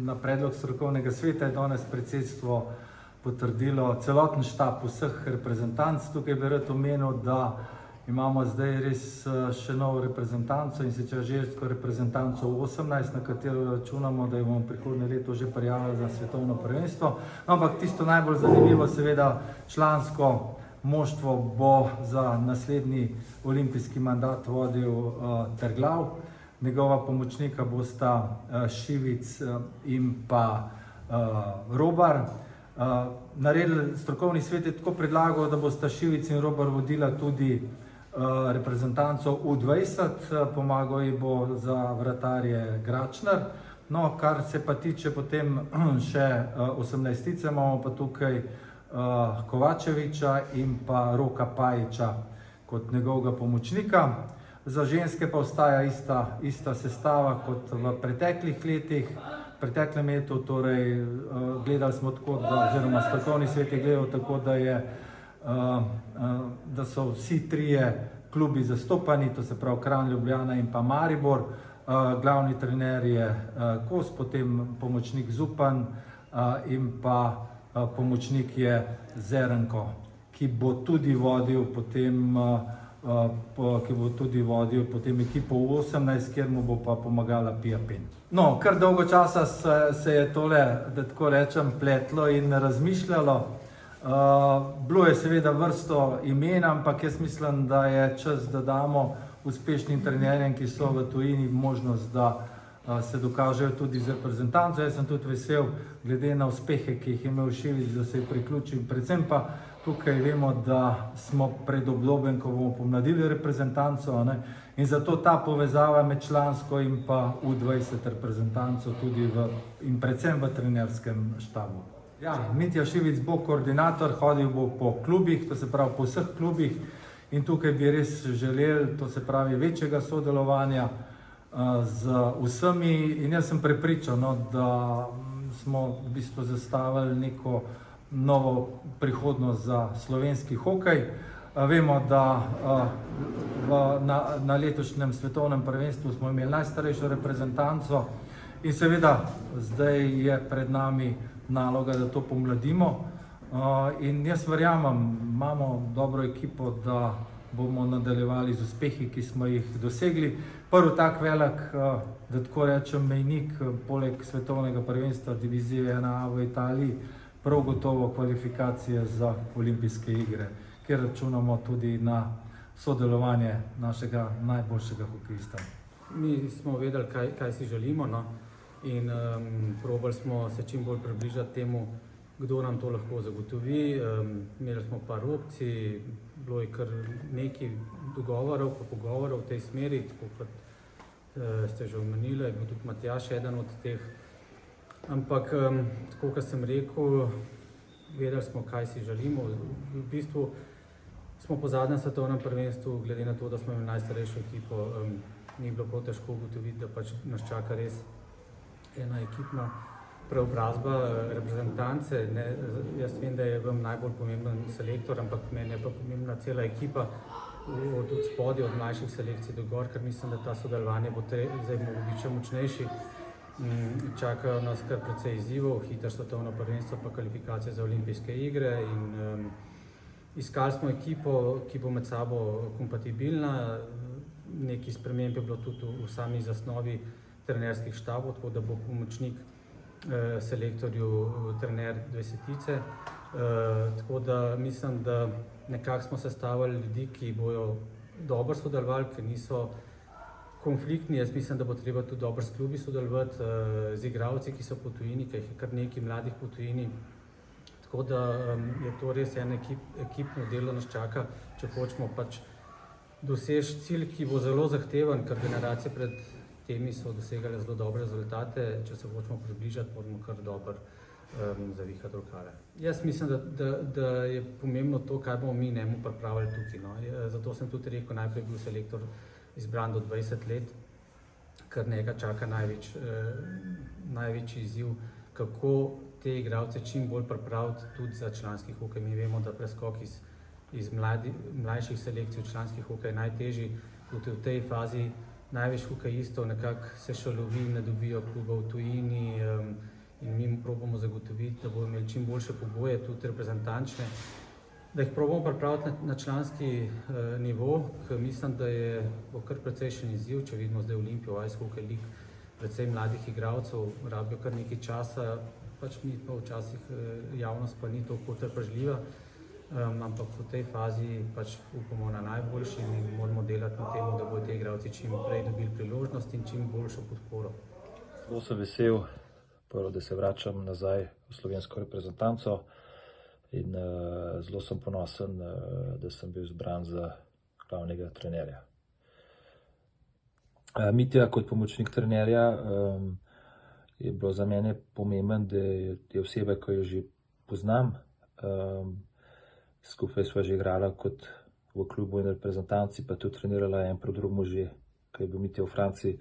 Na predlog strokovnega sveta je danes predsedstvo potrdilo celoten štab vseh reprezentanc. Tukaj bi rad omenil, da imamo zdaj res še novo reprezentanco, in sicer žensko reprezentanco 18, na katero računamo, da jo bomo prihodnje leto že prijavili za svetovno prvenstvo. Ampak tisto najbolj zanimivo, seveda člansko moštvo bo za naslednji olimpijski mandat vodil Terglav. Njegova pomočnika bosta Šivic in pa Robar. Strokovni svet je tako predlagal, da bosta Šivic in Robar vodila tudi reprezentanco U20, pomagal ji bo za vratarje Gračnar. No, kar se pa tiče potem še 18-tice, imamo pa tukaj Kovačeviča in pa Roka Pajiča kot njegovega pomočnika. Za ženske pa ostaja ista sestava kot v preteklih letih. V preteklem letu torej gledali smo tako, oziroma strokovni svet je gledal tako, da so vsi trije klubi zastopani, to se pravi Kranj, Ljubljana in pa Maribor. Glavni trener je Kos, potem pomočnik Zupan in pa pomočnik je Zerenko, ki bo tudi vodil potem ekipo U18, kjer mu bo pa pomagala Pia Pen. No, kar dolgo časa se je tole, da tako rečem, pletlo in razmišljalo. Bilo je seveda vrsto imen, ampak jaz mislim, da je čas, da damo uspešnim trenerjem, ki so v tujini, možnost, da se dokažejo tudi z reprezentanco. Jaz sem tudi vesel, glede na uspehe, ki jih je imel Šivic, da se je priključil. Predvsem pa tukaj vemo, da smo pred obdobjem, ko bomo pomladili reprezentanco, in zato ta povezava med člansko in pa U20 reprezentanco tudi in predvsem v trenerskem štabu. Ja, Mitja Šivic bo koordinator, hodil bo po klubih, to se pravi po vseh klubih, in tukaj bi res želeli, to se pravi večjega sodelovanja z vsemi, in jaz sem prepričan, da smo v bistvu zastavili neko novo prihodnost za slovenski hokej. Vemo, da na letošnjem svetovnem prvenstvu smo imeli najstarejšo reprezentanco in seveda zdaj je pred nami naloga, da to pomladimo. In jaz verjamem, imamo dobro ekipo, da bomo nadaljevali z uspehi, ki smo jih dosegli. Prvi tak velik, da tako rečem, mejnik, poleg svetovnega prvenstva divizije 1A v Italiji, prav gotovo kvalifikacije za olimpijske igre, kjer računamo tudi na sodelovanje našega najboljšega hokejista. Mi smo vedeli, kaj si želimo, in probali smo se čim bolj približati temu, kdo nam to lahko zagotovi. Imeli smo par opcij, bilo je kar nekaj dogovorov, pa pogovorov v tej smeri, tako kot ste že omenili, je bil tudi Matjaž eden od teh. Ampak, tako kot sem rekel, vedeli smo, kaj si želimo. V bistvu smo po zadnjem svetovnem prvenstvu, glede na to, da smo imeli najstarejšo ekipo, ni bilo prav težko ugotoviti, da pač nas čaka res ena ekipna preobrazba reprezentance. Jaz vem, da je vam najbolj pomemben selektor, ampak meni je pa pomembna cela ekipa, od spodaj, od mlajših selekcij do gor, ker mislim, da ta sodelovanje bo zdaj biti še močnejši. Čakajo nas kar precej izzivov, hitro svetovno prvenstvo pa kvalifikacije za olimpijske igre, in iskali smo ekipo, ki bo med sabo kompatibilna. Nekaj sprememb je bilo tudi v sami zasnovi trenerskih štabov, tako da bo pomočnik selektorju trener 20-tice. Tako da mislim, da nekako smo sestavili ljudi, ki bojo dobro sodelovali, ki niso konfliktni. Jaz mislim, da bo treba tudi dobro s klubi sodelovati, z igralci, ki so po tujini, ki jih je kar nekaj mladih po tujini. Tako da je to res en ekipno delo nas čaka, če hočemo pač doseči cilj, ki bo zelo zahteven, ker generacije pred temi so dosegale zelo dobre rezultate. Če se hočemo približati, moramo kar dobro zavihati rokave. Jaz mislim, da je pomembno to, kaj bomo mi njemu pripravili tukaj. Zato sem tudi rekel, najprej bil selektor izbran do 20 let, ker njega čaka največji izziv, kako te igralce čim bolj pripraviti tudi za članski hokej. Mi vemo, da preskok iz mlajših selekcij v članski hokej je najtežji, tudi v tej fazi največ hokejistov nekako se šalovi, ne dobijo kluba v tujini in mi probamo zagotoviti, da bodo imeli čim boljše pogoje, tudi reprezentančne, da jih probamo pripraviti na članski nivo, ker mislim, da bo kar precejšen izziv, če vidimo zdaj Olimpijo, Ice Hockey League, predvsem mladih igralcev, rabijo kar nekaj časa, pač mi pa včasih javnost pa ni toliko trpežljiva, ampak v tej fazi pač upamo na najboljši in moramo delati na tem, da bodo ti igralci čim prej dobili priložnost in čim boljšo podporo. Zelo sem vesel, prvo, da se vračam nazaj v slovensko reprezentanco in zelo sem ponosen, da sem bil izbran za glavnega trenerja. Mitja kot pomočnik trenerja je bilo za mene pomemben, da je oseba, ki jo že poznam. Skupaj sva že igrala kot v klubu in reprezentanci, pa tudi trenirala en proti drugemu že, ko je bil Mitja v Franciji.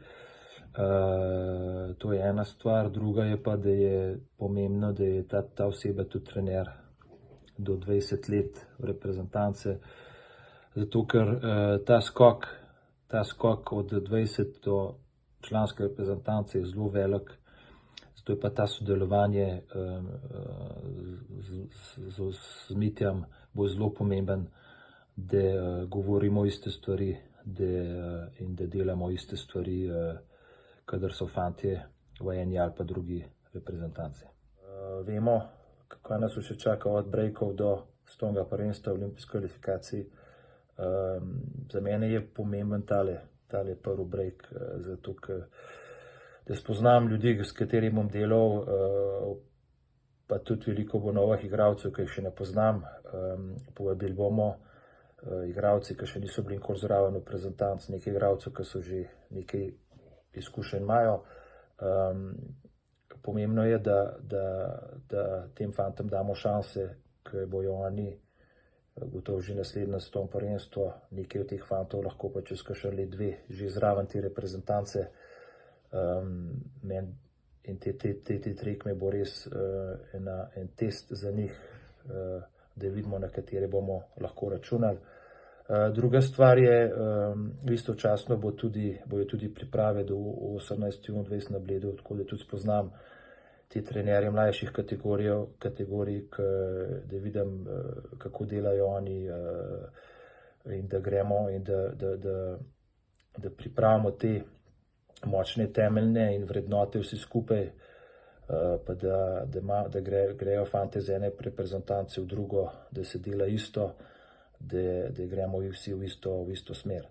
To je ena stvar, druga je pa, da je pomembno, da je ta oseba tudi trener do 20 let v reprezentance, zato ker ta skok od 20 do članske reprezentance je zelo velik, zato je pa ta sodelovanje z Mitjem bo zelo pomemben, da govorimo iste stvari in da delamo iste stvari, kadar so fantje v eni ali pa drugi reprezentanci. Vemo, kako nas še čaka od breakov do svetovnega prvenstva v olimpijski kvalifikaciji. Za mene je pomemben tale prvi break, zato ker da spoznam ljudi, s katerimi bom delal, pa tudi veliko bo novih igralcev, ki jih še ne poznam. Povabili bomo igralci, ki še niso bili nikoli zraven v reprezentanci, nekaj igralcev, ki so že nekaj izkušenj imajo. Pomembno je, da tem fantom damo šanse, ker bojo oni gotovo že naslednje svetovno prvenstvo, nekaj od teh fantov lahko pa čez kakšen let dve že zraven te reprezentance. In te tekme bo res en test za njih, da vidimo, na katere bomo lahko računali. Druga stvar je, istočasno bojo tudi priprave do 18-20 na Bledu, tako da tudi spoznam te trenerje mlajših kategorij, da vidim, kako delajo oni in da gremo in da pripravimo te močne temeljne in vrednote vsi skupaj, pa da grejo fante z ene reprezentance v drugo, da se dela isto, da gremo vsi v isto smer.